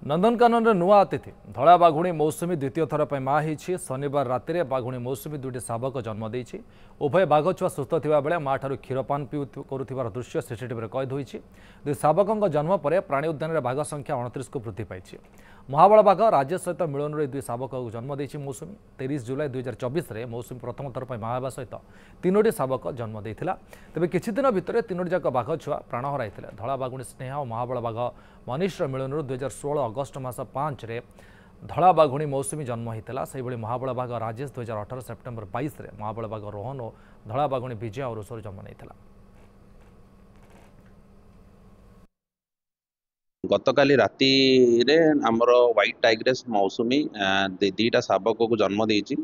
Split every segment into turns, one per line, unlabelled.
नंदनकानन नुआ अतिथि धला बाघुणी मौसुमी द्वितीय थर पर माँ होती शनिवार राति बाघुणी मौसुमी दुईटी शावक जन्म देती उभय बाघ छुआ सुस्थ थिबा बेले माँ ठारू क्षीरपान करुथिबार दृश्य सीसीटीवी कैद होती दुई शावकों जन्म पर प्राणी उद्यान में बाघ संख्या 29 को वृद्धि पाई महाबल बाघ राजेश सहित मिलन दुई शावक जन्म देती मौसुमी 23 जुलाई 2024 में मौसुमी प्रथम थर पर माँ होगा सहित तीनोटी शावक जन्म देता तेज किछि दिन भितर तीनोटी जाक बाघ छुआ प्राण हराई धला बाघुणी स्नेहा और महाबल बाघ मनीष मिलन 2016 अगस्ट मास 5 रे धला बाघुणी मौसुमी जन्म होता से महाबल बाघ राजेश 2018 सेप्टेम्बर 22 रे महाबल बाघ रोहन और धला बाघुणी विजय और ऋषर जन्म नहीं
गतकाली राति रे आमर व्हाइट टाइग्रेस मौसुमी दीटा शावक को जन्म देती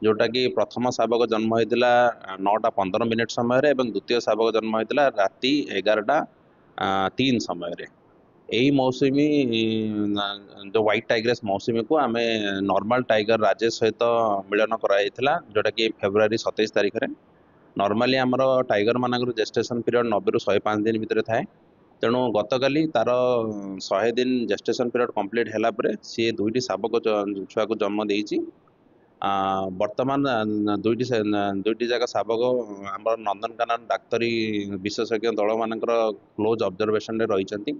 जोटा कि प्रथम शावक जन्म होता 9:15 समय द्वितीय शावक जन्म होता राति 11:03 समय यही मौसुमी जो व्हाइट टाइग्रेस मौसुमी को आम नॉर्मल टाइगर राजेश सहित मिलन कराइला जोटा कि फेब्रुआरी 27 तारिख में नॉर्मली आमर टाइगर मानक जेस्टेशन पीरियड 90 ରୁ 105 दिन भितर थाए तेणु गतकाली तार 100 दिन जेस्टेशन पीरियड कंप्लीट है सी दुईटी शावक छुआ को जन्म देती वर्तमान दुईटी जाक शावक आम नंदनकानन डाक्तरी विशेषज्ञ दल मान क्लोज ऑब्जर्वेशन रही